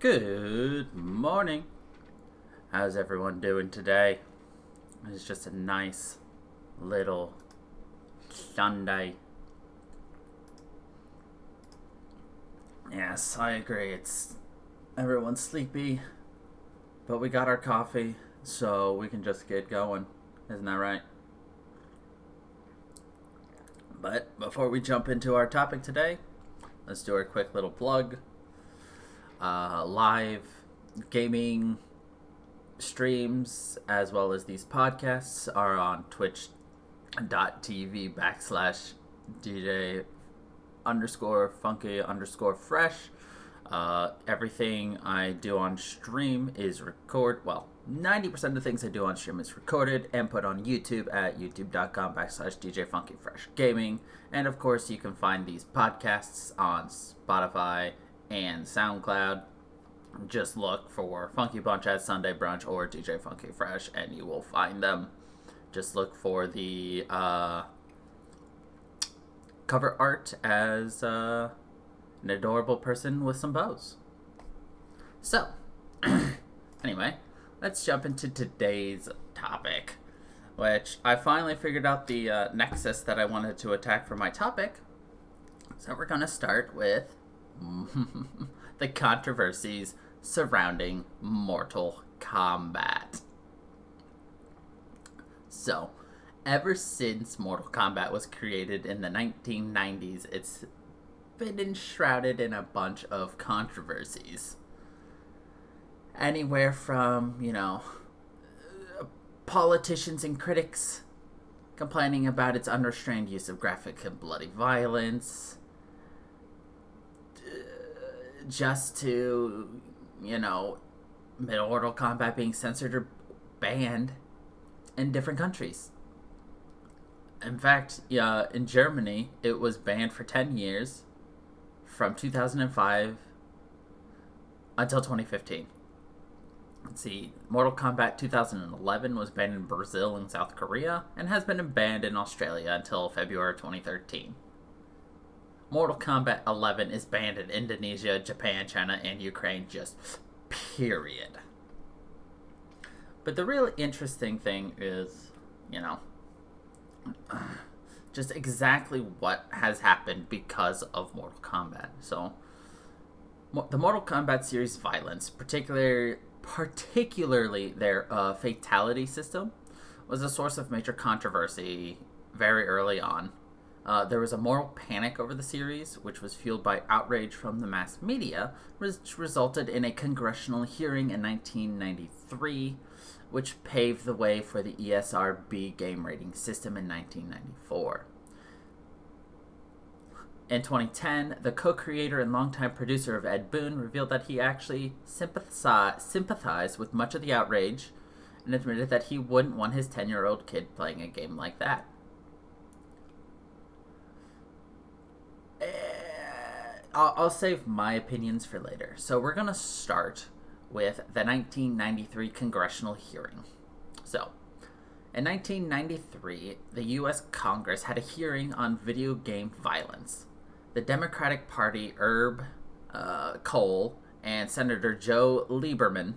Good morning. How's everyone doing today? It's just a nice little Sunday. Yes, I agree. Everyone's sleepy, but we got our coffee, so we can just get going. Isn't that right? But before we jump into our topic today, let's do our quick little plug. Live gaming streams as well as these podcasts are on twitch.tv/DJ _funky _fresh. Everything I do on stream is 90% of the things I do on stream is recorded and put on YouTube at youtube.com/DJ Funky Fresh Gaming. And of course, you can find these podcasts on Spotify and SoundCloud. Just look for Funky Bunch at Sunday Brunch or DJ Funky Fresh and you will find them. Just look for the cover art as an adorable person with some bows. So, anyway, let's jump into today's topic, which I finally figured out the nexus that I wanted to attack for my topic. So we're going to start with the controversies surrounding Mortal Kombat. So, ever since Mortal Kombat was created in the 1990s, it's been enshrouded in a bunch of controversies. Anywhere from, politicians and critics complaining about its unrestrained use of graphic and bloody violence, just to, Mortal Kombat being censored or banned in different countries. In fact, in Germany, it was banned for 10 years from 2005 until 2015. Let's see, Mortal Kombat 2011 was banned in Brazil and South Korea and has been banned in Australia until February 2013. Mortal Kombat 11 is banned in Indonesia, Japan, China, and Ukraine, just period. But the really interesting thing is, just exactly what has happened because of Mortal Kombat. So, the Mortal Kombat series violence, particularly their fatality system, was a source of major controversy very early on. There was a moral panic over the series, which was fueled by outrage from the mass media, which resulted in a congressional hearing in 1993, which paved the way for the ESRB game rating system in 1994. In 2010, the co-creator and longtime producer of Ed Boon revealed that he actually sympathized with much of the outrage and admitted that he wouldn't want his 10-year-old kid playing a game like that. I'll save my opinions for later. So we're going to start with the 1993 congressional hearing. So, in 1993, the U.S. Congress had a hearing on video game violence. The Democratic Party, Herb Kohl, and Senator Joe Lieberman.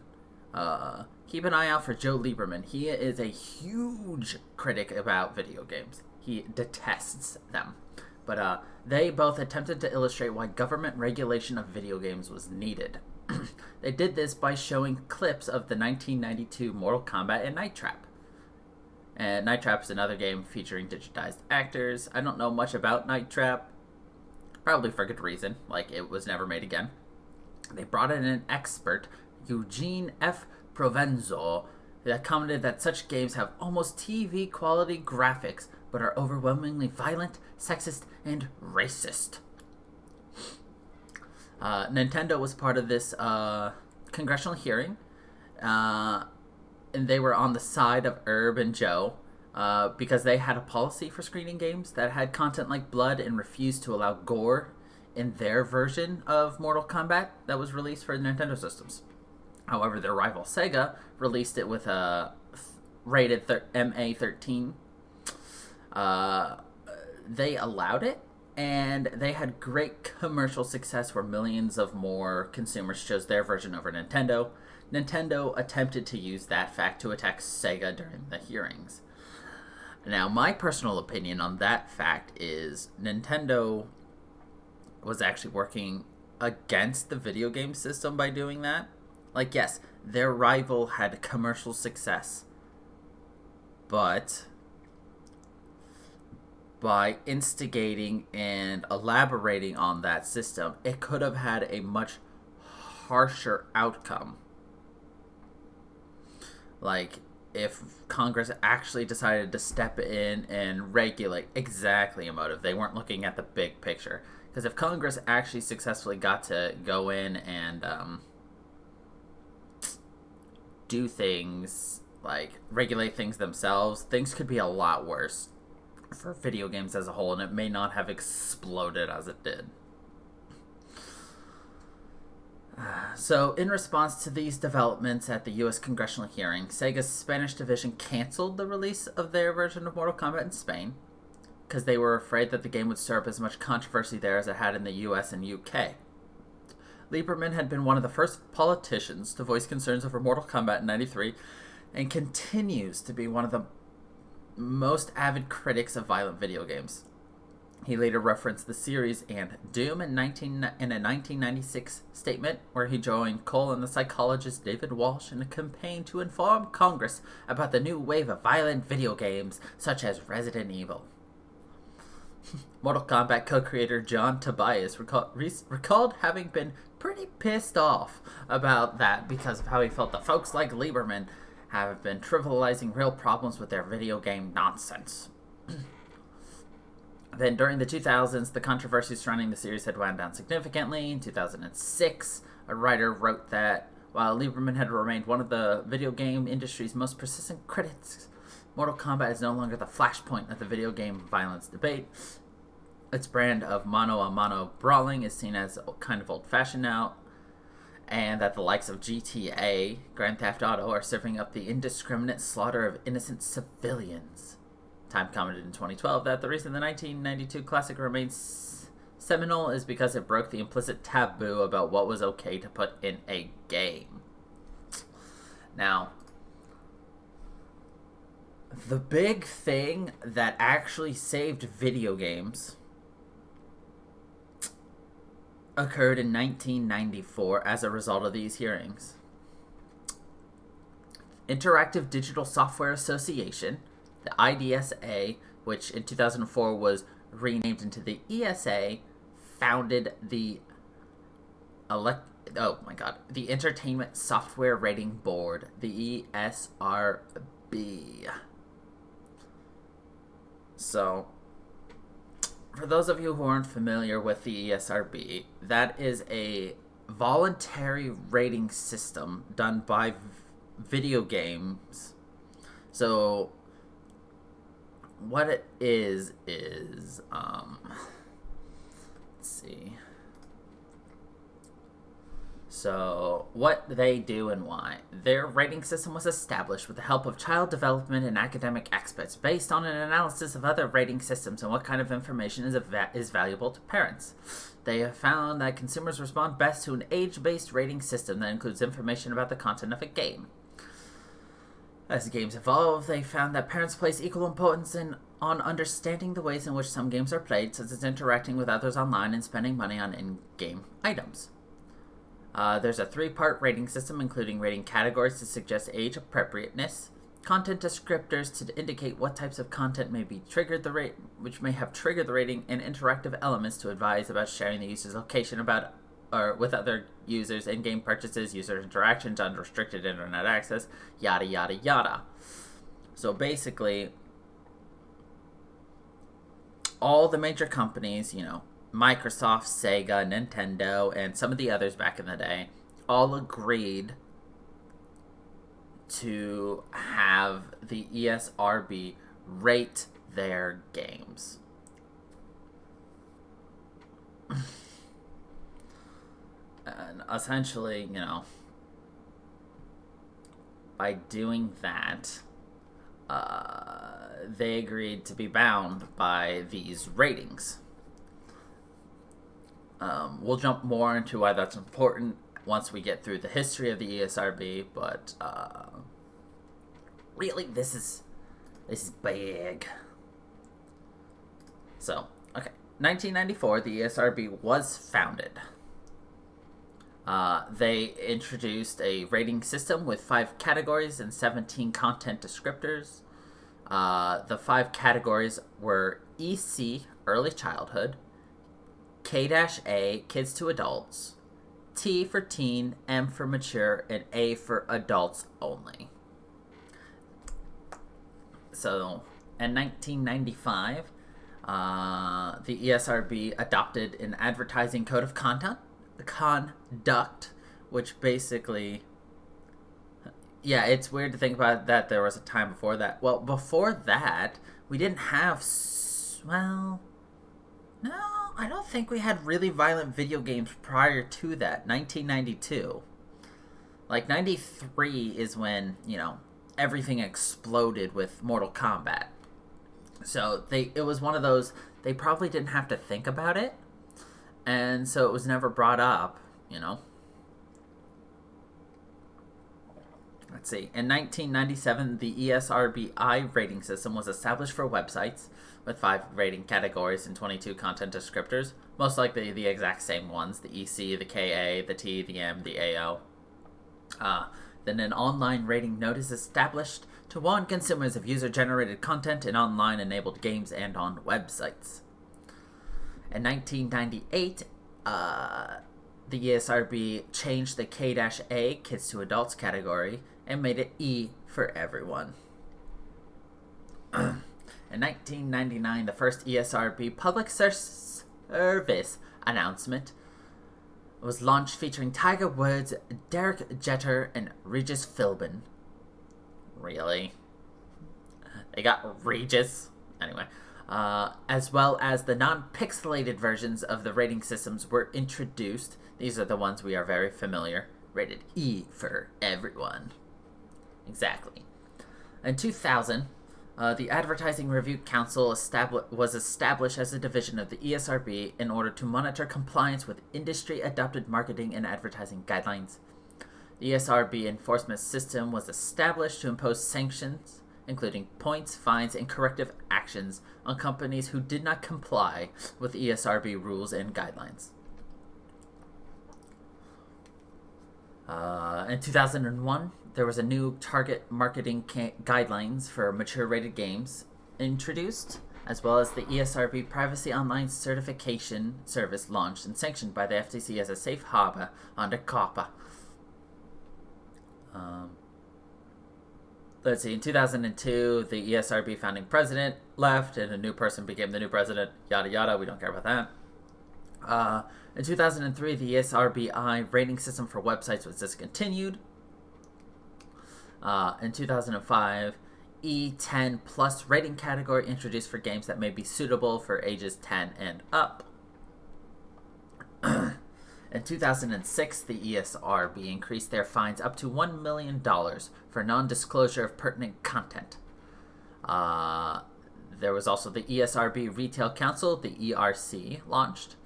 Keep an eye out for Joe Lieberman. He is a huge critic about video games. He detests them. But they both attempted to illustrate why government regulation of video games was needed. They did this by showing clips of the 1992 Mortal Kombat and Night Trap. And Night Trap is another game featuring digitized actors. I don't know much about Night Trap. Probably for good reason, like it was never made again. They brought in an expert, Eugene F. Provenzo, that commented that such games have almost TV quality graphics, but are overwhelmingly violent, sexist, and racist. Nintendo was part of this congressional hearing, and they were on the side of Herb and Joe because they had a policy for screening games that had content like blood and refused to allow gore in their version of Mortal Kombat that was released for Nintendo systems. However, their rival Sega released it with a rated MA13. They allowed it, And they had great commercial success where millions of more consumers chose their version over Nintendo. Nintendo attempted to use that fact to attack Sega during the hearings. Now, my personal opinion on that fact is Nintendo was actually working against the video game system by doing that. Like, yes, their rival had commercial success, but by instigating and elaborating on that system, it could have had a much harsher outcome. Like, if Congress actually decided to step in and regulate exactly a motive, they weren't looking at the big picture. Because if Congress actually successfully got to go in and do things, like regulate things themselves, things could be a lot worse for video games as a whole, and it may not have exploded as it did. So, in response to these developments at the U.S. congressional hearing, Sega's Spanish division canceled the release of their version of Mortal Kombat in Spain because they were afraid that the game would stir up as much controversy there as it had in the U.S. and U.K. Lieberman had been one of the first politicians to voice concerns over Mortal Kombat in '93 and continues to be one of the most avid critics of violent video games. He later referenced the series and Doom in a 1996 statement where he joined Cole and the psychologist David Walsh in a campaign to inform Congress about the new wave of violent video games such as Resident Evil. Mortal Kombat co-creator John Tobias recalled having been pretty pissed off about that because of how he felt that folks like Lieberman have been trivializing real problems with their video game nonsense. Then during the 2000s, the controversy surrounding the series had wound down significantly. In 2006, a writer wrote that while Lieberman had remained one of the video game industry's most persistent critics, Mortal Kombat is no longer the flashpoint of the video game violence debate. Its brand of mano-a-mano brawling is seen as kind of old-fashioned now, and that the likes of GTA, Grand Theft Auto, are serving up the indiscriminate slaughter of innocent civilians. Time commented in 2012 that the reason the 1992 classic remains seminal is because it broke the implicit taboo about what was okay to put in a game. Now, the big thing that actually saved video games occurred in 1994 as a result of these hearings. Interactive Digital Software Association, the IDSA, which in 2004 was renamed into the ESA, founded the Entertainment Software Rating Board, the ESRB. So, for those of you who aren't familiar with the ESRB, that is a voluntary rating system done by video games. So, what it is, let's see. So, what they do and why. Their rating system was established with the help of child development and academic experts based on an analysis of other rating systems and what kind of information is valuable to parents. They have found that consumers respond best to an age-based rating system that includes information about the content of a game. As games evolve, they found that parents place equal importance on understanding the ways in which some games are played, such as interacting with others online and spending money on in-game items. There's a 3-part rating system, including rating categories to suggest age appropriateness, content descriptors to indicate what types of content may be which may have triggered the rating, and interactive elements to advise about sharing the user's location or with other users, in-game purchases, user interactions, unrestricted internet access, yada yada yada. So basically, all the major companies, Microsoft, Sega, Nintendo, and some of the others back in the day, all agreed to have the ESRB rate their games. And essentially, by doing that, they agreed to be bound by these ratings. We'll jump more into why that's important once we get through the history of the ESRB, but really, this is big. So, okay. 1994, the ESRB was founded. They introduced a rating system with 5 categories and 17 content descriptors. The 5 categories were EC, early childhood, K-A, kids to adults, T for teen, M for mature, and A for adults only. So, in 1995, the ESRB adopted an advertising code of conduct, which basically, yeah, it's weird to think about that there was a time before that. Well, before that, we didn't have, no, I don't think we had really violent video games prior to that. 1992. Like, 93 is when, everything exploded with Mortal Kombat. So, it was one of those, they probably didn't have to think about it. And so it was never brought up, Let's see. In 1997, the ESRBI rating system was established for websites with 5 rating categories and 22 content descriptors, most likely the exact same ones, the EC, the KA, the T, the M, the AO. Then an online rating node is established to warn consumers of user-generated content in online-enabled games and on websites. In 1998, the ESRB changed the K-A, kids to adults category, and made it E for everyone. In 1999, the first ESRB public service announcement was launched, featuring Tiger Woods, Derek Jeter, and Regis Philbin. Really? They got Regis? Anyway. As well as the non-pixelated versions of the rating systems were introduced. These are the ones we are very familiar. Rated E for everyone. Exactly. In 2000, the Advertising Review Council was established as a division of the ESRB in order to monitor compliance with industry-adopted marketing and advertising guidelines. The ESRB enforcement system was established to impose sanctions, including points, fines, and corrective actions on companies who did not comply with ESRB rules and guidelines. In 2001, there was a new target marketing guidelines for mature-rated games introduced, as well as the ESRB Privacy Online Certification Service launched and sanctioned by the FTC as a safe harbor under COPPA. Let's see, in 2002, the ESRB founding president left and a new person became the new president, yada yada, we don't care about that. In 2003, the ESRBI rating system for websites was discontinued. In 2005, E10 plus rating category introduced for games that may be suitable for ages 10 and up. In 2006, the ESRB increased their fines up to $1 million for non-disclosure of pertinent content. There was also the ESRB Retail Council, the ERC, launched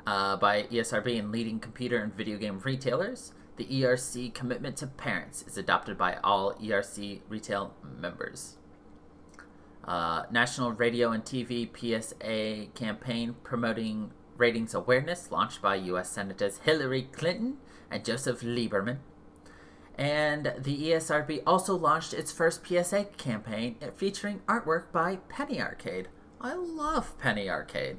by ESRB and leading computer and video game retailers. The ERC commitment to parents is adopted by all ERC retail members. National Radio and TV PSA campaign promoting ratings awareness launched by U.S. Senators Hillary Clinton and Joseph Lieberman. And the ESRB also launched its first PSA campaign featuring artwork by Penny Arcade. I love Penny Arcade.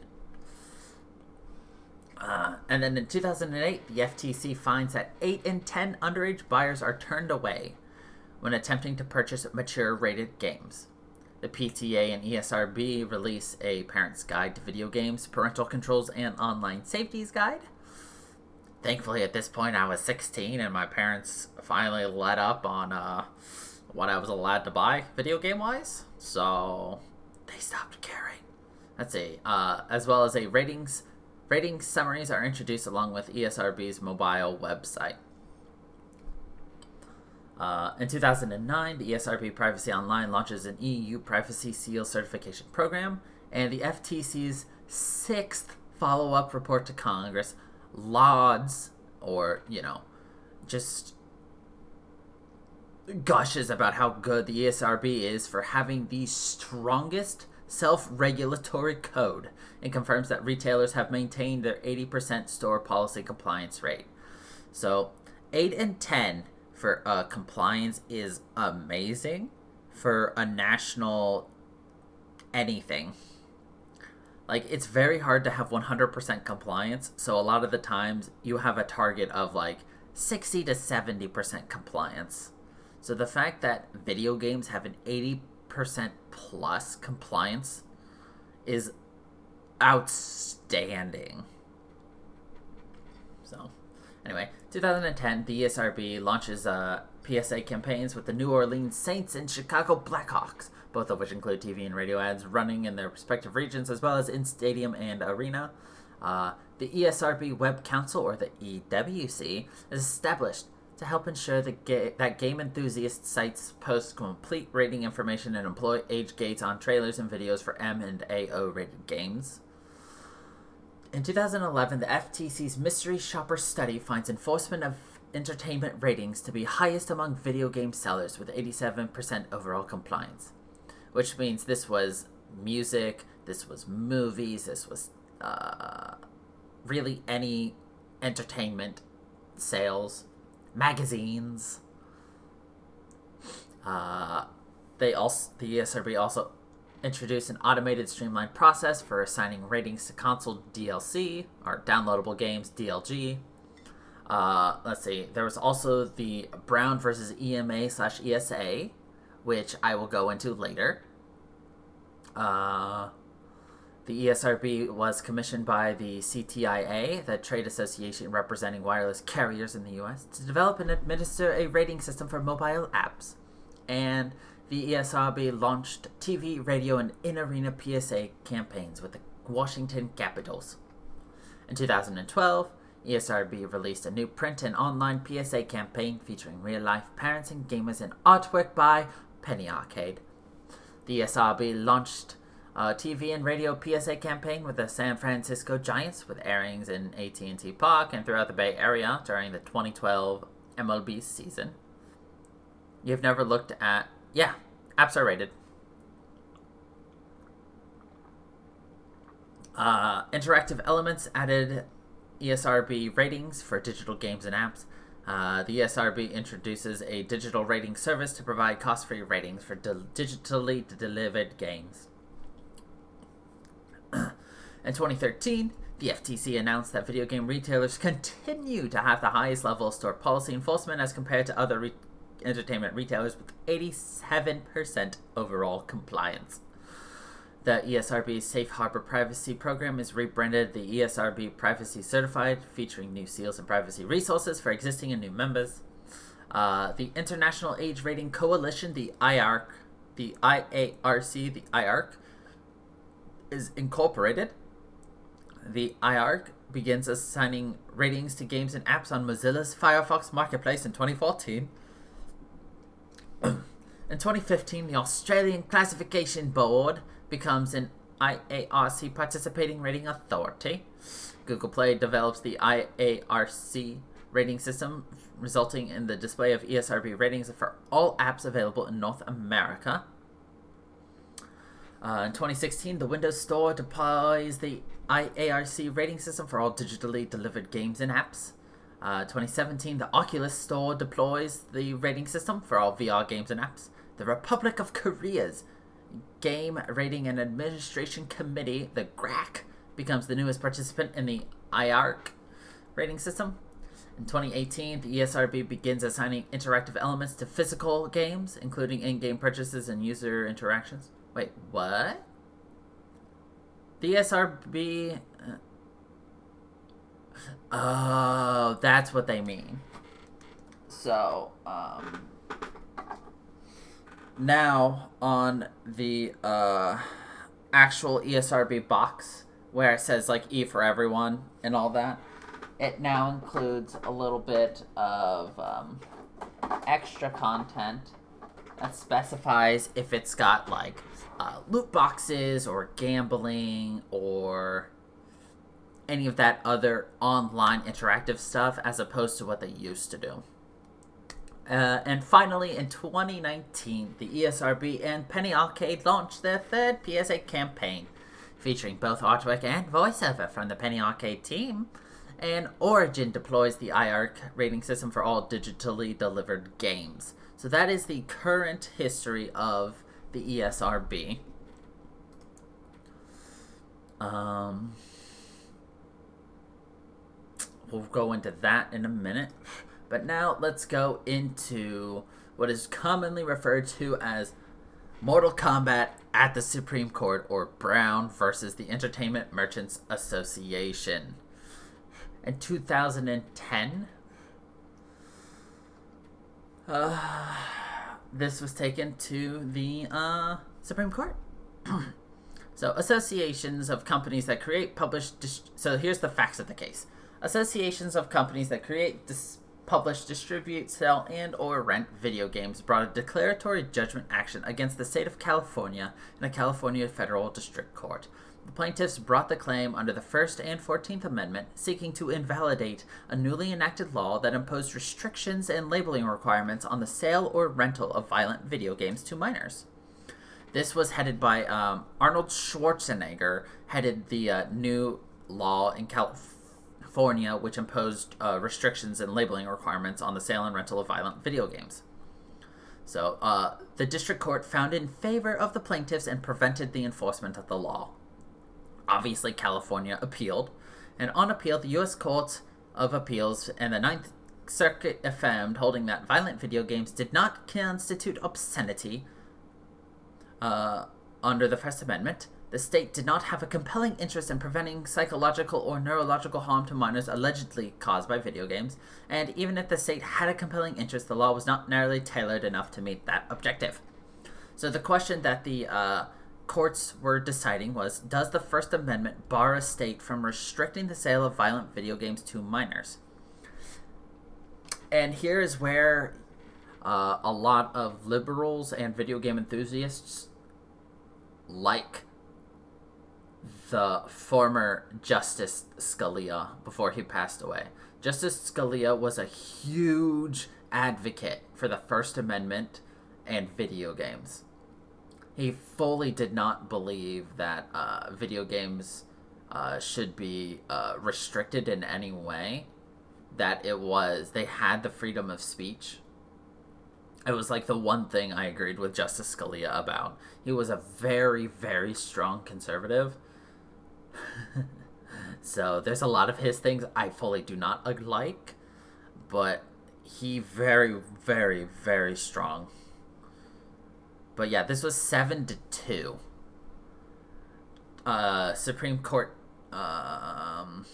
And then in 2008, the FTC finds that 8 in 10 underage buyers are turned away when attempting to purchase mature-rated games. The PTA and ESRB release a Parent's Guide to Video Games, Parental Controls, and Online Safeties Guide. Thankfully, at this point, I was 16, and my parents finally let up on what I was allowed to buy video game-wise, so they stopped caring. Let's see. As well as ratings summaries are introduced along with ESRB's mobile website. In 2009, the ESRB Privacy Online launches an EU Privacy Seal certification program, and the FTC's 6th follow-up report to Congress lauds or, just gushes about how good the ESRB is for having the strongest self-regulatory code, and confirms that retailers have maintained their 80% store policy compliance rate. So 8 and 10 for compliance is amazing for a national anything. Like, it's very hard to have 100% compliance, so a lot of the times you have a target of like 60 to 70% compliance. So the fact that video games have an 80% plus compliance is outstanding. So, anyway, 2010, the ESRB launches PSA campaigns with the New Orleans Saints and Chicago Blackhawks, both of which include TV and radio ads running in their respective regions, as well as in stadium and arena. The ESRB Web Council, or the EWC, is established to help ensure that game enthusiast sites post complete rating information and employ age gates on trailers and videos for M and AO rated games. In 2011, the FTC's Mystery Shopper Study finds enforcement of entertainment ratings to be highest among video game sellers, with 87% overall compliance. Which means this was music, this was movies, this was really any entertainment sales, magazines. The ESRB also introduced an automated streamlined process for assigning ratings to console DLC, or downloadable games, DLG. Let's see, there was also the Brown versus EMA/ESA, which I will go into later. The ESRB was commissioned by the CTIA, the trade association representing wireless carriers in the U.S., to develop and administer a rating system for mobile apps. And the ESRB launched TV, radio, and in-arena PSA campaigns with the Washington Capitals. In 2012, ESRB released a new print and online PSA campaign featuring real-life parents and gamers and artwork by Penny Arcade. The ESRB launched a TV and radio PSA campaign with the San Francisco Giants, with airings in AT&T Park and throughout the Bay Area during the 2012 MLB season. You've never looked at... Yeah, apps are rated. Interactive Elements added ESRB ratings for digital games and apps. The ESRB introduces a digital rating service to provide cost-free ratings for digitally delivered games. In 2013, the FTC announced that video game retailers continue to have the highest level of store policy enforcement as compared to other entertainment retailers, with 87% overall compliance. The ESRB's Safe Harbor Privacy Program is rebranded the ESRB Privacy Certified, featuring new seals and privacy resources for existing and new members. The International Age Rating Coalition, the IARC, is incorporated. The IARC begins assigning ratings to games and apps on Mozilla's Firefox Marketplace in 2014. In 2015, the Australian Classification Board becomes an IARC participating rating authority. Google Play develops the IARC rating system, resulting in the display of ESRB ratings for all apps available in North America. In 2016, the Windows Store deploys the IARC rating system for all digitally delivered games and apps. 2017, the Oculus Store deploys the rating system for all VR games and apps. The Republic of Korea's Game Rating and Administration Committee, the GRAC, becomes the newest participant in the IARC rating system. In 2018, the ESRB begins assigning interactive elements to physical games, including in-game purchases and user interactions. Wait, what? The ESRB... Oh, that's what they mean. So, now on the actual ESRB box, where it says like E for everyone and all that, it now includes a little bit of extra content that specifies if it's got like loot boxes or gambling or any of that other online interactive stuff as opposed to what they used to do. And finally, in 2019, the ESRB and Penny Arcade launched their third PSA campaign, featuring both artwork and voiceover from the Penny Arcade team. And Origin deploys the IARC rating system for all digitally delivered games. So that is the current history of the ESRB. We'll go into that in a minute. But now let's go into what is commonly referred to as Mortal Kombat at the Supreme Court, or Brown versus the Entertainment Merchants Association. In 2010, this was taken to the Supreme Court. So, associations of companies that create, publish... So, here's the facts of the case. Associations of companies that create, publish, distribute, sell, and or rent video games brought a declaratory judgment action against the state of California in a California federal district court. The plaintiffs brought the claim under the First and 14th Amendment, seeking to invalidate a newly enacted law that imposed restrictions and labeling requirements on the sale or rental of violent video games to minors. This was headed by Arnold Schwarzenegger, headed the new law in California, which imposed restrictions and labeling requirements on the sale and rental of violent video games. So, the district court found in favor of the plaintiffs and prevented the enforcement of the law. Obviously, California appealed, and on appeal, the U.S. Court of Appeals and the Ninth Circuit affirmed, holding that violent video games did not constitute obscenity under the First Amendment. The state did not have a compelling interest in preventing psychological or neurological harm to minors allegedly caused by video games, and even if the state had a compelling interest, the law was not narrowly tailored enough to meet that objective. So the question that the courts were deciding was, does the First Amendment bar a state from restricting the sale of violent video games to minors? And here is where a lot of liberals and video game enthusiasts, like the former Justice Scalia before he passed away. Justice Scalia was a huge advocate for the First Amendment and video games. He fully did not believe that video games should be restricted in any way. That they had the freedom of speech. It was like the one thing I agreed with Justice Scalia about. He was a very, very strong conservative. So there's a lot of his things I fully do not like, but he very, very, very strong. But yeah, this was 7-2. Supreme Court, the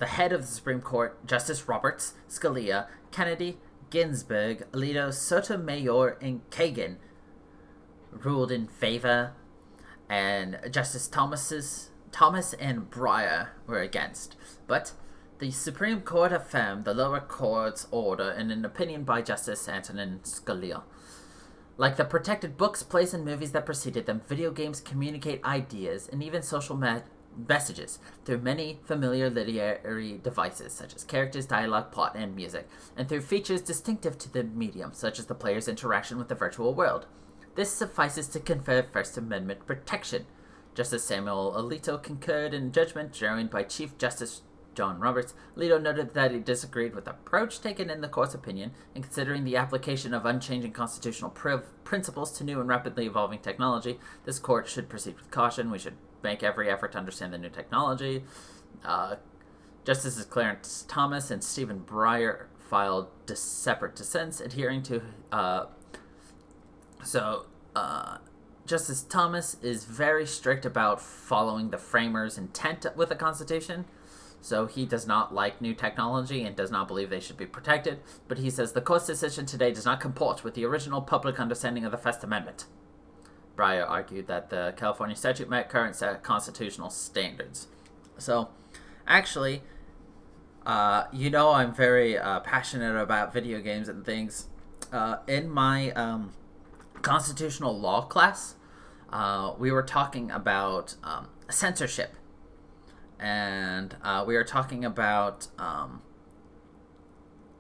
head of the Supreme Court, Justice Roberts, Scalia, Kennedy, Ginsburg, Alito, Sotomayor, and Kagan ruled in favor, and Justice Thomas and Breyer were against. But the Supreme Court affirmed the lower court's order in an opinion by Justice Antonin Scalia. Like the protected books, plays, and movies that preceded them, video games communicate ideas and even social messages through many familiar literary devices, such as characters, dialogue, plot, and music, and through features distinctive to the medium, such as the player's interaction with the virtual world. This suffices to confer First Amendment protection. Justice Samuel Alito concurred in judgment, joined by Chief Justice John Roberts. Alito noted that he disagreed with the approach taken in the court's opinion, and considering the application of unchanging constitutional principles to new and rapidly evolving technology, this court should proceed with caution. We should make every effort to understand the new technology. Justices Clarence Thomas and Stephen Breyer filed separate dissents, adhering to... Justice Thomas is very strict about following the framers' intent with the Constitution. So he does not like new technology and does not believe they should be protected. But he says the court's decision today does not comport with the original public understanding of the First Amendment. Breyer argued that the California statute met current constitutional standards. So, actually, I'm very passionate about video games and things. In my constitutional law class, we were talking about censorship. and we are talking about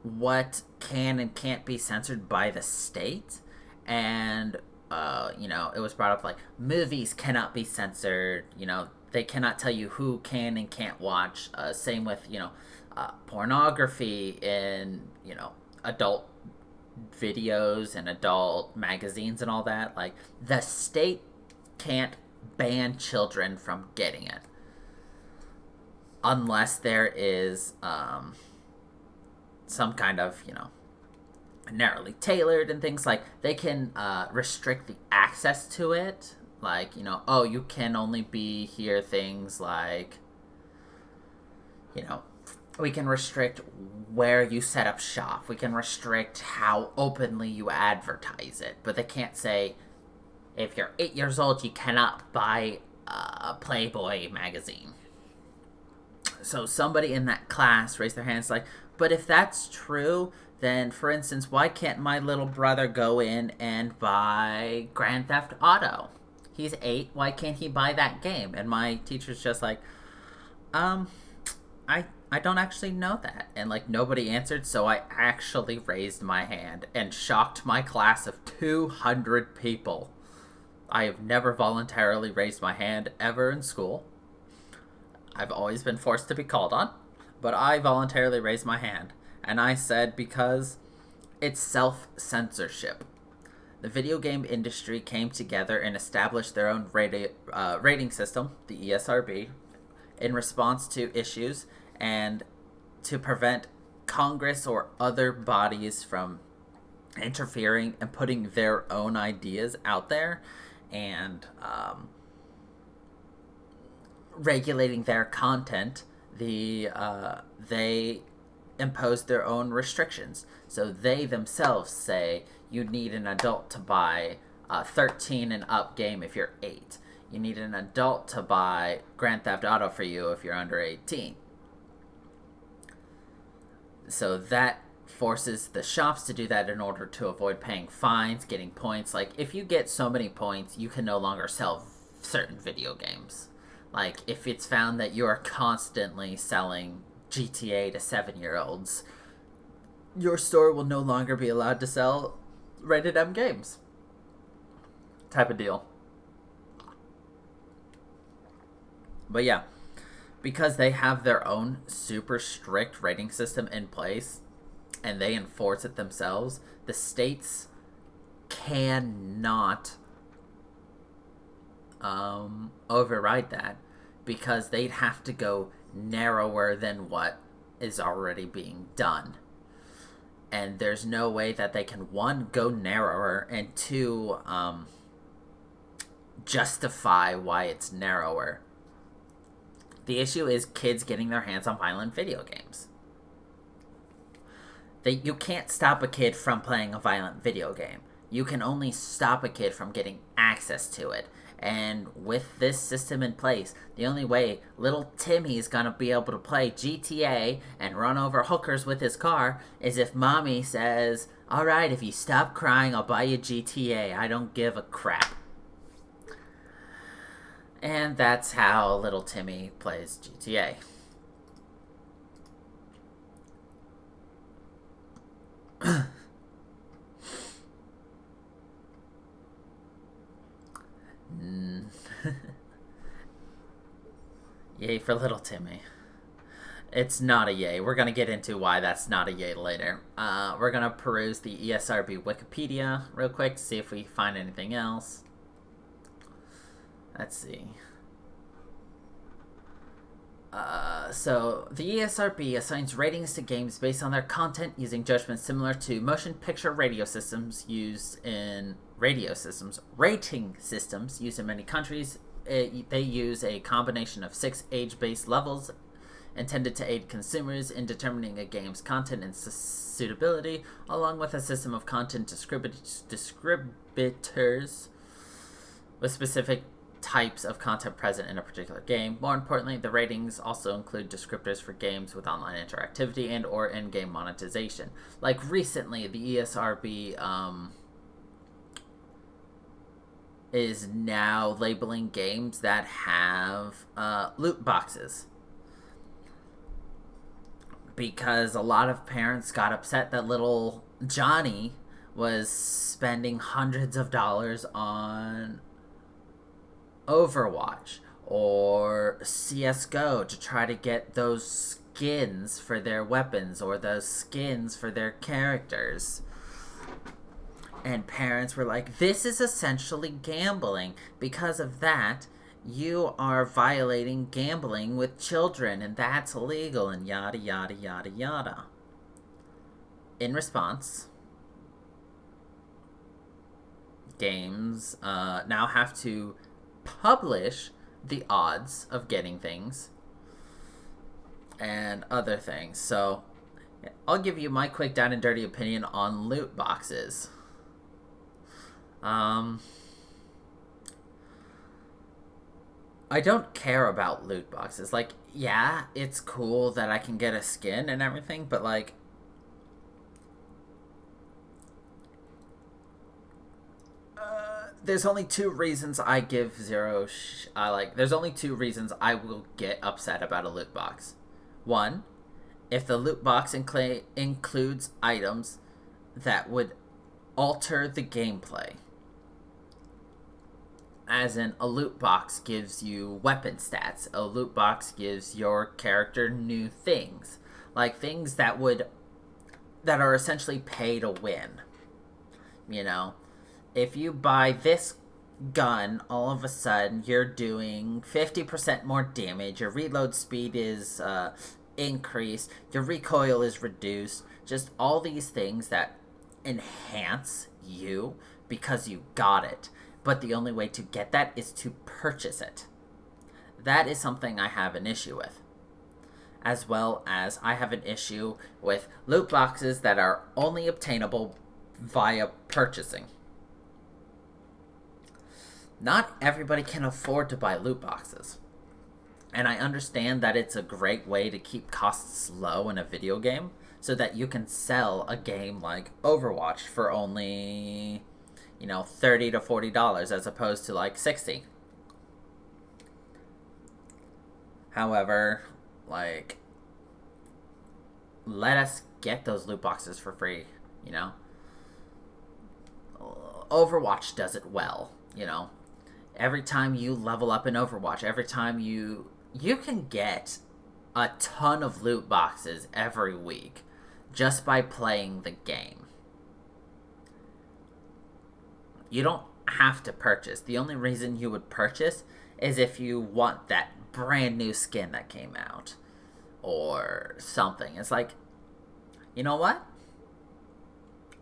what can and can't be censored by the state. And it was brought up like movies cannot be censored. They cannot tell you who can and can't watch. Same with pornography in adult videos and adult magazines and all that. Like, the state can't ban children from getting it unless there is some kind of narrowly tailored and things. Like, they can restrict the access to it. Like, you can only be here things like, we can restrict where you set up shop. We can restrict how openly you advertise it. But they can't say, if you're 8 years old, you cannot buy a Playboy magazine. So somebody in that class raised their hands like, but if that's true, then, for instance, why can't my little brother go in and buy Grand Theft Auto? He's 8, why can't he buy that game? And my teacher's just like, I don't actually know that. And, like, nobody answered, so I actually raised my hand and shocked my class of 200 people. I have never voluntarily raised my hand ever in school. I've always been forced to be called on, but I voluntarily raised my hand. And I said, because it's self-censorship. The video game industry came together and established their own rating system, the ESRB, in response to issues and to prevent Congress or other bodies from interfering and putting their own ideas out there and regulating their content. They imposed their own restrictions. So they themselves say you need an adult to buy a 13 and up game if you're 8. You need an adult to buy Grand Theft Auto for you if you're under 18. So that forces the shops to do that in order to avoid paying fines, getting points. Like, if you get so many points, you can no longer sell certain video games. Like, if it's found that you are constantly selling GTA to 7-year-olds, your store will no longer be allowed to sell rated M games. Type of deal. But yeah, because they have their own super strict rating system in place and they enforce it themselves, the states cannot override that, because they'd have to go narrower than what is already being done. And there's no way that they can, one, go narrower, and two, justify why it's narrower. The issue is kids getting their hands on violent video games. You can't stop a kid from playing a violent video game. You can only stop a kid from getting access to it. And with this system in place, the only way little Timmy's gonna be able to play GTA and run over hookers with his car is if mommy says, alright, if you stop crying, I'll buy you GTA. I don't give a crap. And that's how little Timmy plays GTA. Yay for little Timmy. It's not a yay. We're going to get into why that's not a yay later. We're going to peruse the ESRB Wikipedia real quick to see if we find anything else. Let's see. So, the ESRB assigns ratings to games based on their content using judgments similar to motion picture radio systems used in rating systems used in many countries. They use a combination of 6 age-based levels intended to aid consumers in determining a game's content and suitability, along with a system of content descriptors with specific types of content present in a particular game. More importantly, the ratings also include descriptors for games with online interactivity and or in-game monetization. Like recently, the ESRB is now labeling games that have loot boxes. because a lot of parents got upset that little Johnny was spending hundreds of dollars on Overwatch or CSGO to try to get those skins for their weapons or those skins for their characters. And parents were like, this is essentially gambling. Because of that, you are violating gambling with children, and that's illegal, and yada, yada, yada, yada. In response, games now have to publish the odds of getting things and other things. So, I'll give you my quick down and dirty opinion on loot boxes. I don't care about loot boxes. Like, yeah, it's cool that I can get a skin and everything, but like, there's only two reasons I give there's only two reasons I will get upset about a loot box. One, if the loot box includes items that would alter the gameplay. As in, a loot box gives you weapon stats. A loot box gives your character new things. Like, things that are essentially pay to win. You know? If you buy this gun, all of a sudden, you're doing 50% more damage. Your reload speed is increased. Your recoil is reduced. Just all these things that enhance you because you got it. But the only way to get that is to purchase it. That is something I have an issue with. As well as I have an issue with loot boxes that are only obtainable via purchasing. Not everybody can afford to buy loot boxes. And I understand that it's a great way to keep costs low in a video game so that you can sell a game like Overwatch for only, $30 to $40 as opposed to like $60. However, let us get those loot boxes for free, Overwatch does it well, Every time you level up in Overwatch, every time you can get a ton of loot boxes every week just by playing the game. You don't have to purchase. The only reason you would purchase is if you want that brand new skin that came out or something. It's like, you know what?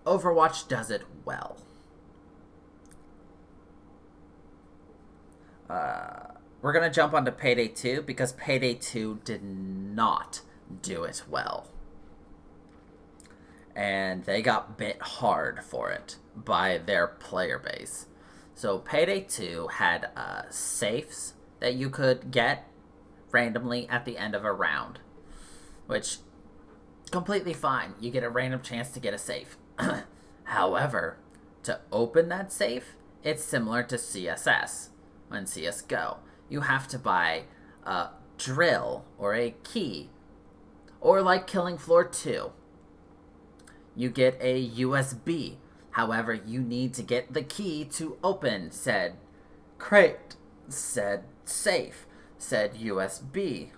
Overwatch does it well. We're going to jump onto Payday 2 because Payday 2 did not do it well. And they got bit hard for it by their player base. So Payday 2 had safes that you could get randomly at the end of a round, which completely fine. You get a random chance to get a safe. However, to open that safe, it's similar to CSS and CSGO. You have to buy a drill or a key, or like Killing Floor 2. You get a USB. However, you need to get the key to open said crate, said safe, said USB.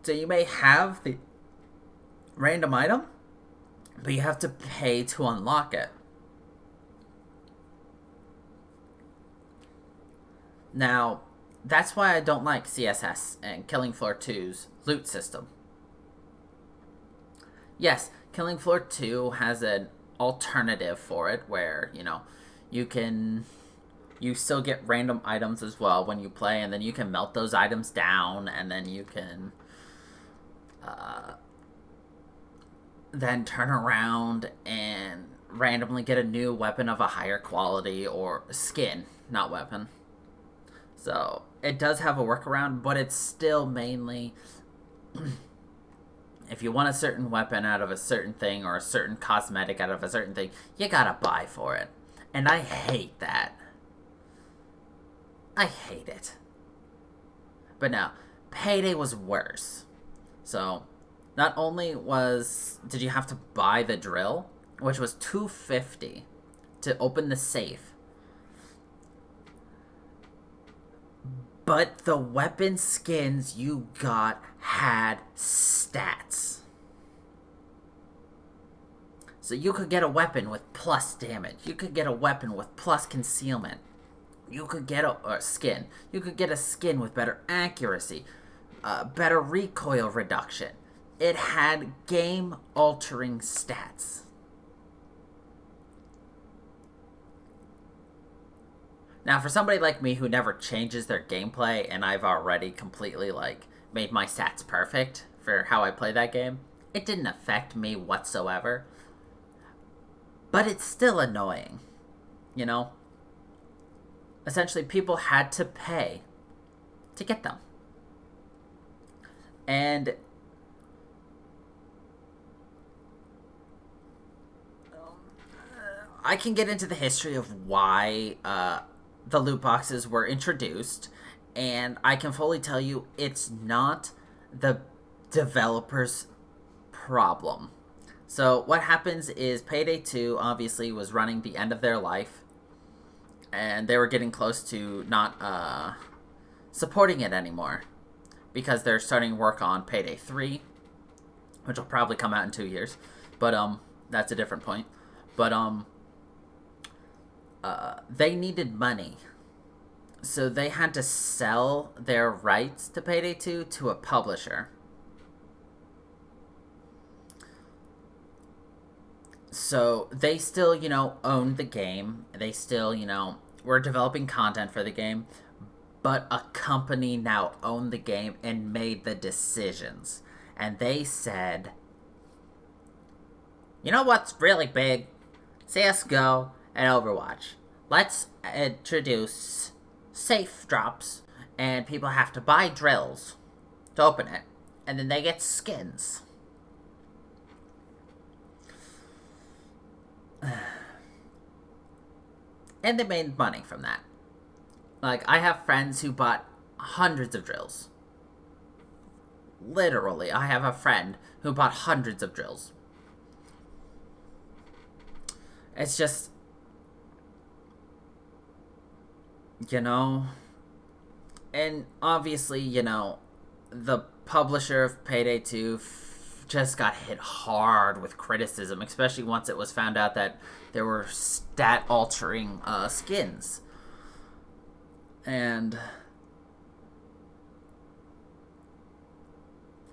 So you may have the random item, but you have to pay to unlock it. Now, that's why I don't like CSS and Killing Floor 2's loot system. Yes, Killing Floor 2 has an alternative for it where, you still get random items as well when you play, and then you can melt those items down, and then you can then turn around and randomly get a new weapon of a higher quality, or skin, not weapon. So, it does have a workaround, but it's still mainly if you want a certain weapon out of a certain thing or a certain cosmetic out of a certain thing, you gotta buy for it. And I hate that. I hate it. But now, Payday was worse. So, Not only did you have to buy the drill, which was $250 to open the safe, but the weapon skins you got had stats. So you could get a weapon with plus damage. You could get a weapon with plus concealment. You could get a skin. You could get a skin with better accuracy, better recoil reduction. It had game-altering stats. Now, for somebody like me who never changes their gameplay, and I've already completely, made my stats perfect for how I play that game, it didn't affect me whatsoever. But it's still annoying, you know? Essentially, people had to pay to get them. And I can get into the history of why the loot boxes were introduced, and I can fully tell you it's not the developer's problem. So what happens is Payday 2 obviously was running the end of their life, and they were getting close to not supporting it anymore because they're starting work on Payday 3, which will probably come out in 2 years, but that's a different point. But they needed money, so they had to sell their rights to Payday 2 to a publisher. So they still, owned the game. They still, were developing content for the game. But a company now owned the game and made the decisions. And they said, you know what's really big? CSGO and Overwatch. Let's introduce safe drops. And people have to buy drills to open it. And then they get skins. And they made money from that. I have friends who bought hundreds of drills. Literally, I have a friend who bought hundreds of drills. It's just, and obviously, the publisher of Payday 2 just got hit hard with criticism, especially once it was found out that there were stat-altering skins. And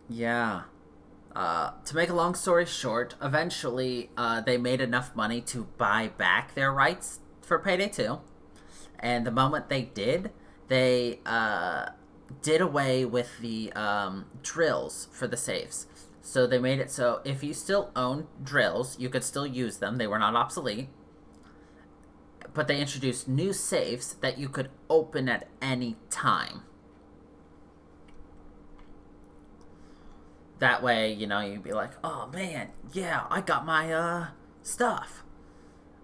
yeah, to make a long story short, eventually they made enough money to buy back their rights for Payday 2, and the moment they did, they did away with the drills for the saves. So they made it so if you still own drills, you could still use them. They were not obsolete. But they introduced new safes that you could open at any time. That way, you'd be like, oh man, yeah, I got my stuff.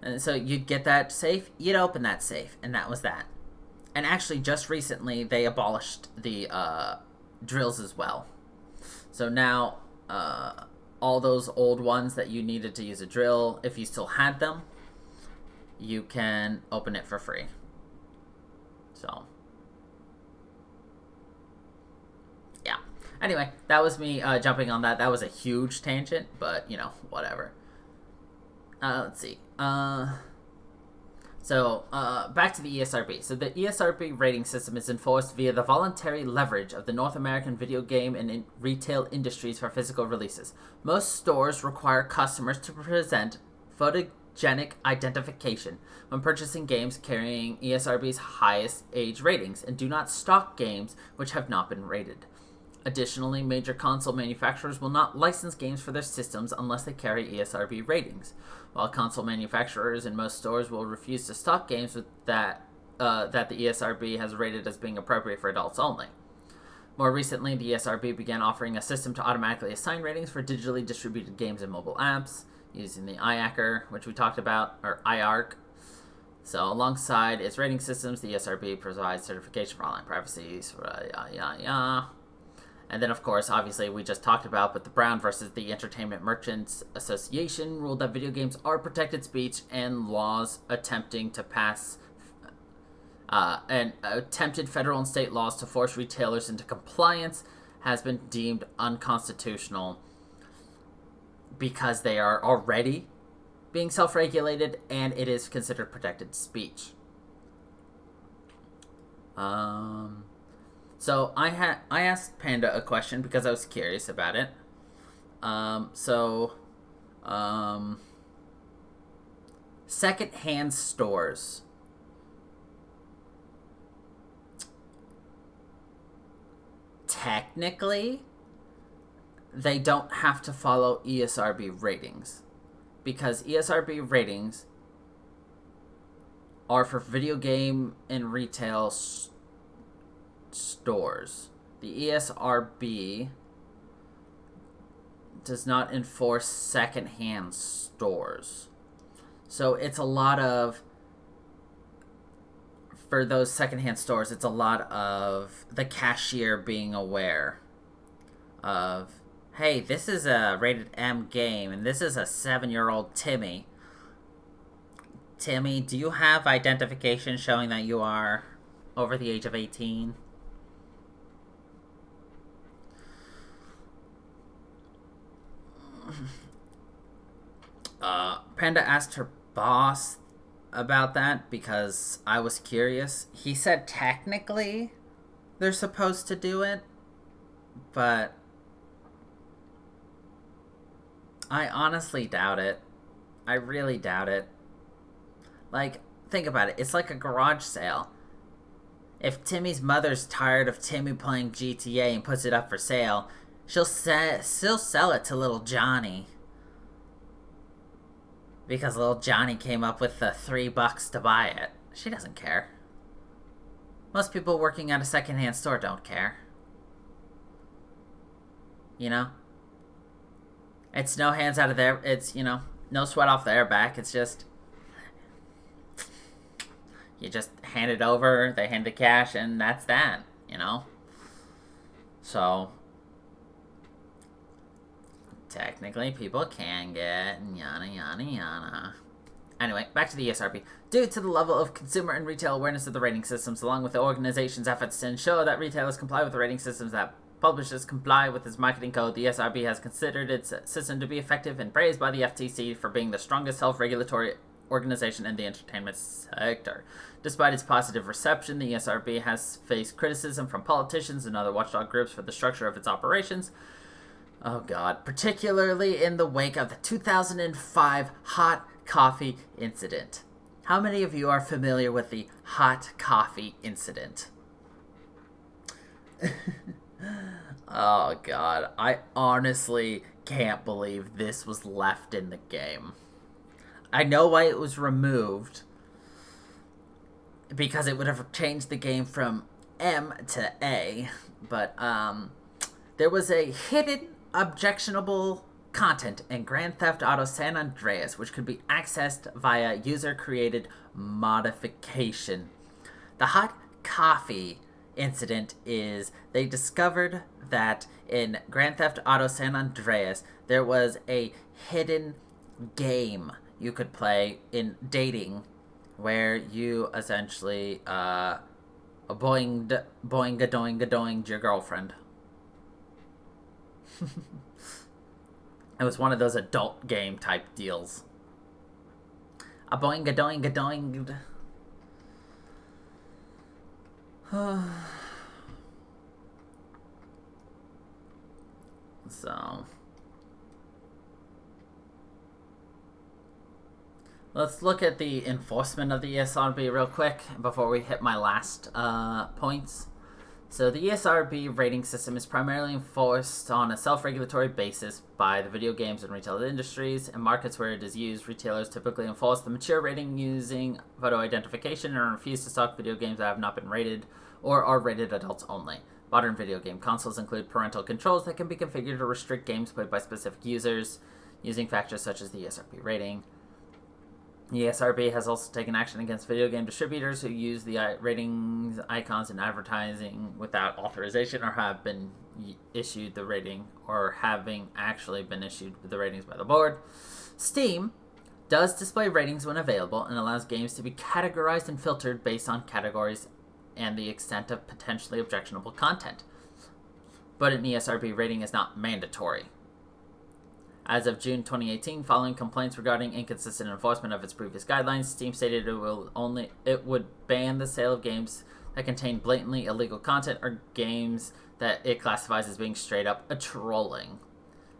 And so you'd get that safe, you'd open that safe, and that was that. And actually, just recently, they abolished the drills as well. So now, all those old ones that you needed to use a drill, if you still had them, you can open it for free. So, yeah. Anyway, that was me jumping on that. That was a huge tangent, but, whatever. Let's see. So, back to the ESRB. So the ESRB rating system is enforced via the voluntary leverage of the North American video game and retail industries for physical releases. Most stores require customers to present photogenic identification when purchasing games carrying ESRB's highest age ratings and do not stock games which have not been rated. Additionally, major console manufacturers will not license games for their systems unless they carry ESRB ratings, while console manufacturers in most stores will refuse to stock games with that the ESRB has rated as being appropriate for adults only. More recently, the ESRB began offering a system to automatically assign ratings for digitally distributed games and mobile apps, using the IACR, which we talked about, or IARC. So, alongside its rating systems, the ESRB provides certification for online privacy, And then, of course, obviously, we just talked about, but the Brown versus the Entertainment Merchants Association ruled that video games are protected speech, and laws attempting to pass and attempted federal and state laws to force retailers into compliance has been deemed unconstitutional because they are already being self-regulated, and it is considered protected speech. So I asked Panda a question because I was curious about it. Secondhand stores. Technically, they don't have to follow ESRB ratings, because ESRB ratings are for video game and retail stores. The ESRB does not enforce secondhand stores. So it's a lot of, for those secondhand stores, it's a lot of the cashier being aware of, hey, this is a rated M game, and this is a 7-year-old Timmy. Timmy, do you have identification showing that you are over the age of 18? Panda asked her boss about that because I was curious. He said technically they're supposed to do it, but I honestly doubt it. I really doubt it. Like, think about it. It's like a garage sale. If Timmy's mother's tired of Timmy playing GTA and puts it up for sale, she'll sell it to little Johnny. Because little Johnny came up with the $3 to buy it. She doesn't care. Most people working at a secondhand store don't care. You know? It's no hands out of their... It's, no sweat off their back. It's just... You just hand it over, they hand the cash, and that's that, So... Technically, people can get yada yada yada. Anyway, back to the ESRB. Due to the level of consumer and retail awareness of the rating systems, along with the organization's efforts to ensure that retailers comply with the rating systems, that publishers comply with its marketing code, the ESRB has considered its system to be effective and praised by the FTC for being the strongest self-regulatory organization in the entertainment sector. Despite its positive reception, the ESRB has faced criticism from politicians and other watchdog groups for the structure of its operations. Oh God, particularly in the wake of the 2005 hot coffee incident. How many of you are familiar with the hot coffee incident? Oh God, I honestly can't believe this was left in the game. I know why it was removed, because it would have changed the game from M to A, but there was a hidden objectionable content in Grand Theft Auto San Andreas, which could be accessed via user-created modification. The hot coffee incident is they discovered that in Grand Theft Auto San Andreas, there was a hidden game you could play in where you essentially boing-a-doing-a-doinged your girlfriend. It was one of those adult game type deals. A boing-a-doing-a-doinged. So let's look at the enforcement of the ESRB real quick before we hit my last points. So the ESRB rating system is primarily enforced on a self-regulatory basis by the video games and retail industries. In markets where it is used, retailers typically enforce the mature rating using photo identification and refuse to stock video games that have not been rated or are rated adults only. Modern video game consoles include parental controls that can be configured to restrict games played by specific users using factors such as the ESRB rating. The ESRB has also taken action against video game distributors who use the ratings icons in advertising without authorization or have been issued the rating or having actually been issued with the ratings by the board. Steam does display ratings when available and allows games to be categorized and filtered based on categories and the extent of potentially objectionable content. But an ESRB rating is not mandatory. As of June 2018, following complaints regarding inconsistent enforcement of its previous guidelines, Steam stated it would ban the sale of games that contain blatantly illegal content or games that it classifies as being straight up a trolling.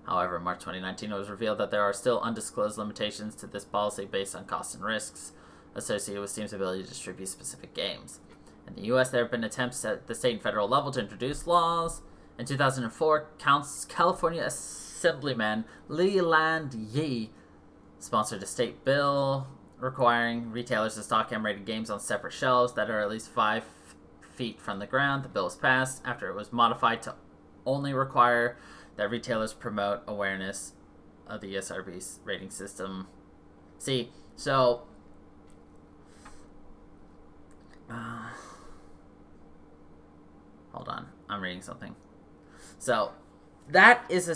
However, in March 2019, it was revealed that there are still undisclosed limitations to this policy based on costs and risks associated with Steam's ability to distribute specific games. In the US, there have been attempts at the state and federal level to introduce laws. In 2004, California Assemblyman Leland Yee sponsored a state bill requiring retailers to stock M-rated games on separate shelves that are at least 5 feet from the ground. The bill was passed after it was modified to only require that retailers promote awareness of the ESRB's rating system. See, so hold on, I'm reading something. So that is a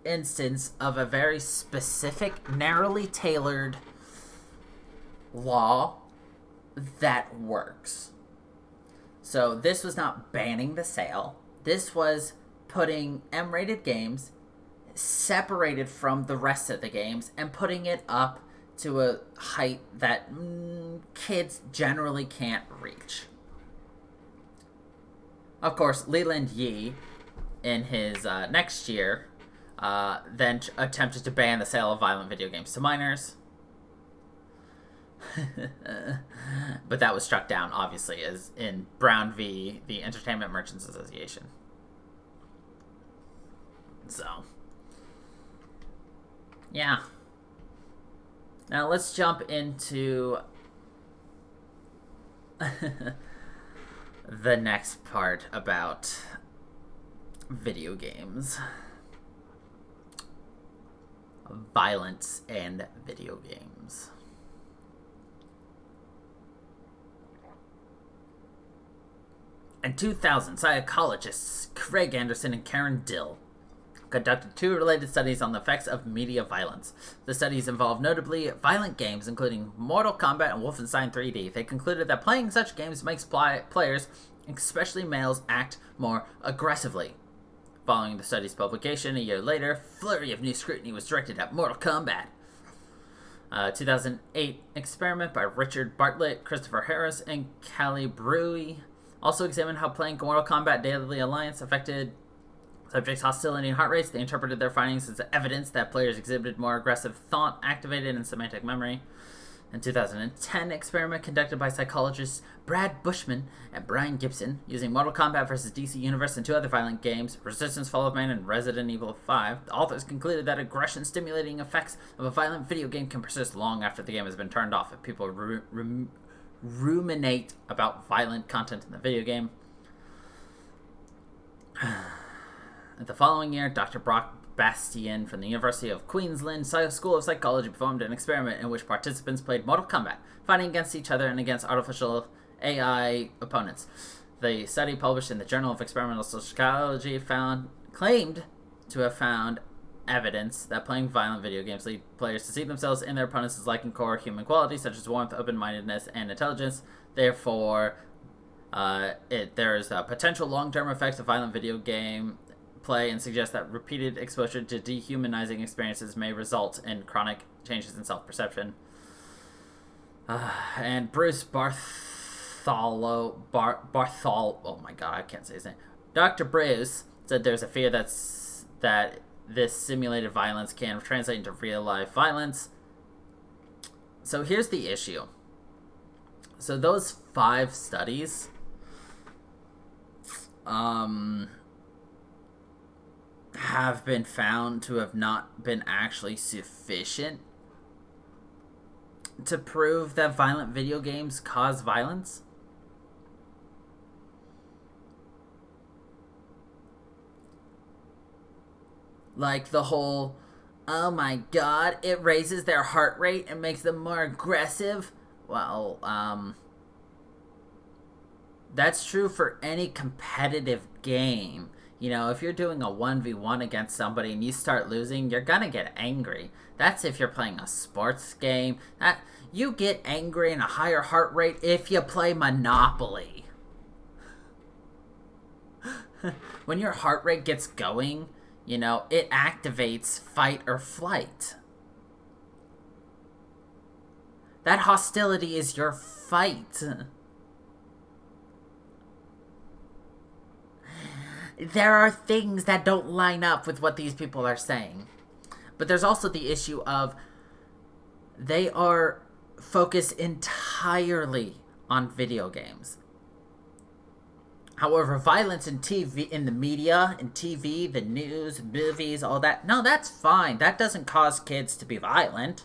instance of a very specific, narrowly tailored law that works. So this was not banning the sale. This was putting M-rated games separated from the rest of the games and putting it up to a height that kids generally can't reach. Of course, Leland Yee, in his next year, then attempted to ban the sale of violent video games to minors. But that was struck down, obviously, as in Brown v. the Entertainment Merchants Association. So, yeah. Now let's jump into the next part about video games. Violence and video games. In 2000, psychologists Craig Anderson and Karen Dill conducted 2 related studies on the effects of media violence. The studies involved notably violent games, including Mortal Kombat and Wolfenstein 3D. They concluded that playing such games makes players, especially males, act more aggressively. Following the study's publication, a year later, a flurry of new scrutiny was directed at Mortal Kombat. 2008 experiment by Richard Bartlett, Christopher Harris, and Callie Brewy also examined how playing Mortal Kombat Daily Alliance affected subjects' hostility and heart rates. They interpreted their findings as evidence that players exhibited more aggressive thought, activated, and semantic memory. In 2010 experiment conducted by psychologists Brad Bushman and Brian Gibson using Mortal Kombat vs. DC Universe and 2 other violent games, Resistance, Fall of Man, and Resident Evil 5, the authors concluded that aggression-stimulating effects of a violent video game can persist long after the game has been turned off if people ruminate about violent content in the video game. The following year, Dr. Brock Bastian from the University of Queensland School of Psychology performed an experiment in which participants played Mortal Kombat, fighting against each other and against artificial AI opponents. The study, published in the Journal of Experimental Psychology, claimed to have found evidence that playing violent video games lead players to see themselves and their opponents as liking core human qualities such as warmth, open-mindedness, and intelligence. Therefore, there is a potential long-term effects of violent video game play and suggests that repeated exposure to dehumanizing experiences may result in chronic changes in self-perception. And Bruce oh my god, I can't say his name. Dr. Bruce said there's a fear that this simulated violence can translate into real-life violence. So here's the issue. So those 5 studies, have been found to have not been actually sufficient to prove that violent video games cause violence. Like the whole, oh my god, it raises their heart rate and makes them more aggressive. Well, that's true for any competitive game. if you're doing a 1v1 against somebody and you start losing, you're gonna get angry. That's if you're playing a sports game. You get angry and a higher heart rate if you play Monopoly. When your heart rate gets going, it activates fight or flight. That hostility is your fight. There are things that don't line up with what these people are saying. But there's also the issue of they are focused entirely on video games. However, violence in TV, in the media, in TV, the news, movies, all that, no, that's fine. That doesn't cause kids to be violent.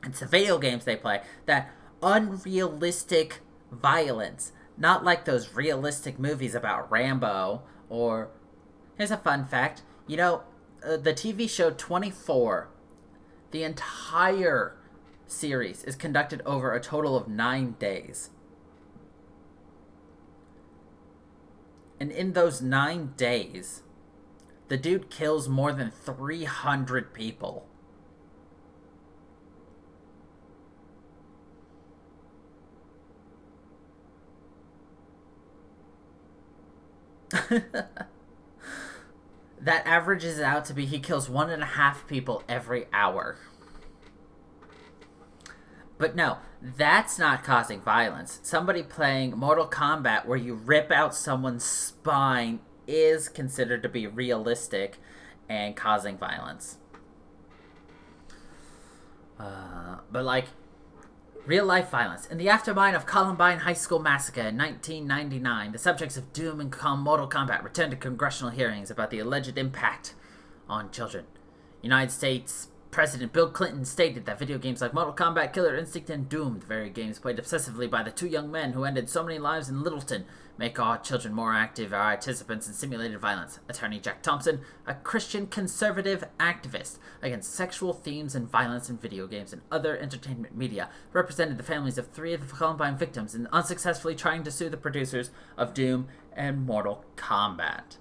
It's the video games they play. That unrealistic violence. Not like those realistic movies about Rambo. Or, here's a fun fact. The TV show 24, the entire series is conducted over a total of 9 days. And in those 9 days, the dude kills more than 300 people. That averages out to be he kills 1.5 people every hour. But no, that's not causing violence. Somebody playing Mortal Kombat where you rip out someone's spine is considered to be realistic and causing violence. But real-life violence. In the aftermath of Columbine High School Massacre in 1999, the subjects of Doom and Mortal Kombat returned to congressional hearings about the alleged impact on children. United States President Bill Clinton stated that video games like Mortal Kombat, Killer Instinct, and Doom, the very games played obsessively by the two young men who ended so many lives in Littleton, make all children more active participants in simulated violence. Attorney Jack Thompson, a Christian conservative activist against sexual themes and violence in video games and other entertainment media, represented the families of 3 of the Columbine victims in unsuccessfully trying to sue the producers of Doom and Mortal Kombat.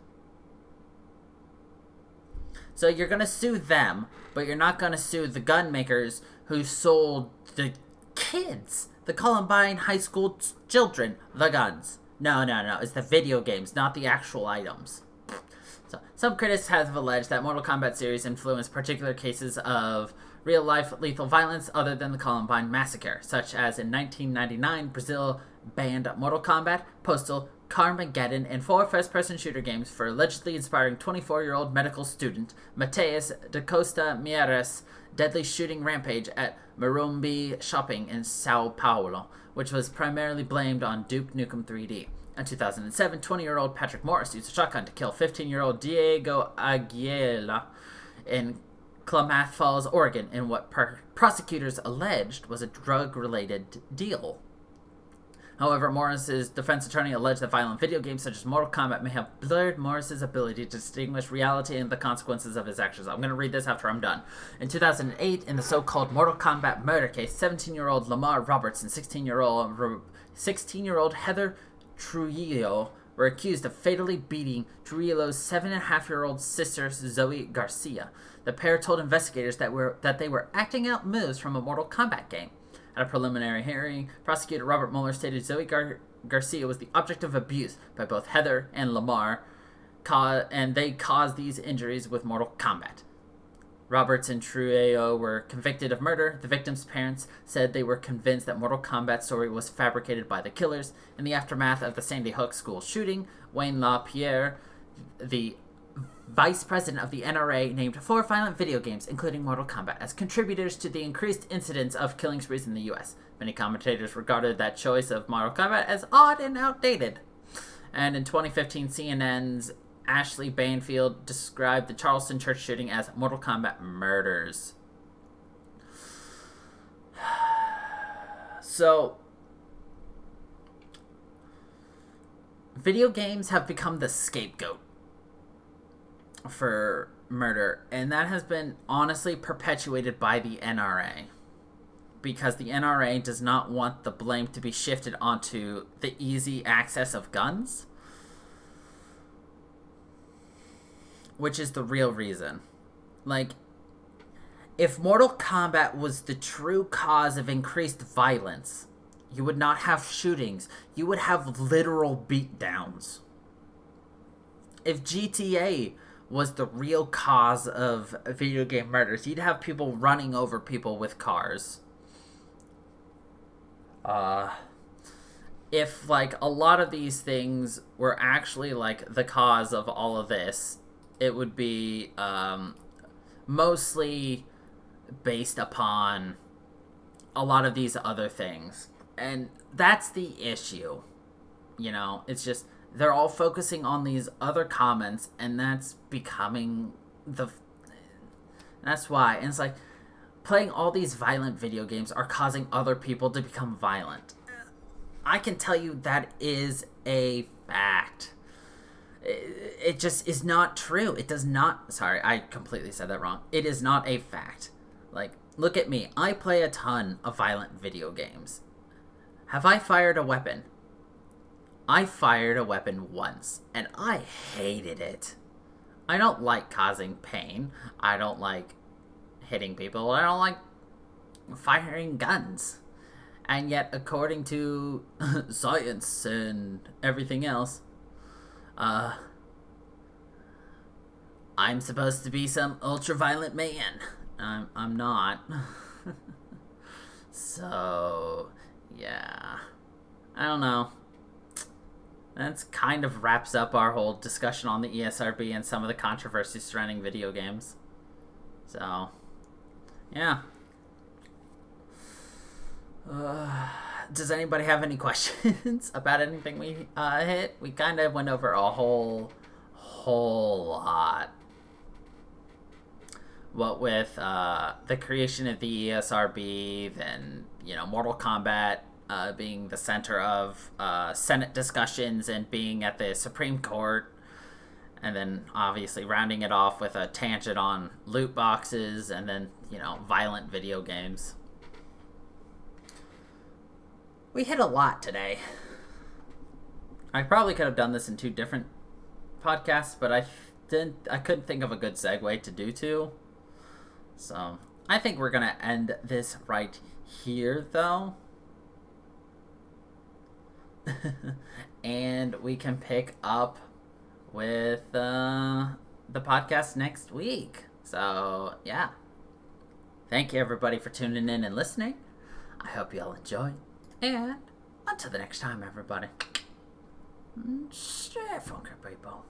So you're going to sue them, but you're not going to sue the gun makers who sold the kids, the Columbine High School children, the guns. No. It's the video games, not the actual items. So, some critics have alleged that Mortal Kombat series influenced particular cases of real-life lethal violence other than the Columbine Massacre, such as in 1999, Brazil banned Mortal Kombat, Postal, Carmageddon, and 4 first-person shooter games for allegedly inspiring 24-year-old medical student Mateus da Costa Mieres' deadly shooting rampage at Morumbi Shopping in Sao Paulo, which was primarily blamed on Duke Nukem 3D. In 2007, 20-year-old Patrick Morris used a shotgun to kill 15-year-old Diego Aguilera in Klamath Falls, Oregon, in what prosecutors alleged was a drug-related deal. However, Morris's defense attorney alleged that violent video games such as Mortal Kombat may have blurred Morris's ability to distinguish reality and the consequences of his actions. I'm going to read this after I'm done. In 2008, in the so-called Mortal Kombat murder case, 17-year-old Lamar Roberts and 16-year-old Heather Trujillo were accused of fatally beating Trujillo's 7.5-year-old sister, Zoe Garcia. The pair told investigators that they were acting out moves from a Mortal Kombat game. At a preliminary hearing, prosecutor Robert Mueller stated Zoe Garcia was the object of abuse by both Heather and Lamar, and they caused these injuries with Mortal Kombat. Roberts and Trujillo were convicted of murder. The victims' parents said they were convinced that Mortal Kombat's story was fabricated by the killers. In the aftermath of the Sandy Hook school shooting, Wayne LaPierre, the vice president of the NRA, named 4 violent video games, including Mortal Kombat, as contributors to the increased incidence of killing sprees in the U.S. Many commentators regarded that choice of Mortal Kombat as odd and outdated. And in 2015, CNN's Ashley Banfield described the Charleston church shooting as Mortal Kombat murders. So, video games have become the scapegoat for murder, and that has been honestly perpetuated by the NRA, because the NRA does not want the blame to be shifted onto the easy access of guns. which is the real reason. Like, if Mortal Kombat was the true cause of increased violence, you would not have shootings. You would have literal beatdowns. If GTA was the real cause of video game murders, you'd have people running over people with cars. If, like, a lot of these things were actually, like, the cause of all of this, it would be, mostly based upon a lot of these other things. And that's the issue. You know, it's just, they're all focusing on these other comments, and that's becoming that's why. And it's like, playing all these violent video games are causing other people to become violent. I can tell you that is a fact. It just is not true. It does not... Sorry, I completely said that wrong. It is not a fact. Like, look at me. I play a ton of violent video games. Have I fired a weapon? I fired a weapon once, and I hated it. I don't like causing pain. I don't like hitting people. I don't like firing guns. And yet, according to science and everything else, I'm supposed to be some ultra-violent man. I'm not. So, yeah. I don't know. That's kind of wraps up our whole discussion on the ESRB and some of the controversies surrounding video games. So, yeah. Does anybody have any questions about anything we hit? We kind of went over a whole lot. What with the creation of the ESRB, then, you know, Mortal Kombat being the center of Senate discussions and being at the Supreme Court, and then obviously rounding it off with a tangent on loot boxes, and then, you know, violent video games. We hit a lot today. I probably could have done this in 2 different podcasts, but I couldn't think of a good segue to do 2. So, I think we're going to end this right here, though. And we can pick up with the podcast next week. So, yeah. Thank you, everybody, for tuning in and listening. I hope you all enjoyed. And until the next time, everybody. Stay funky, people.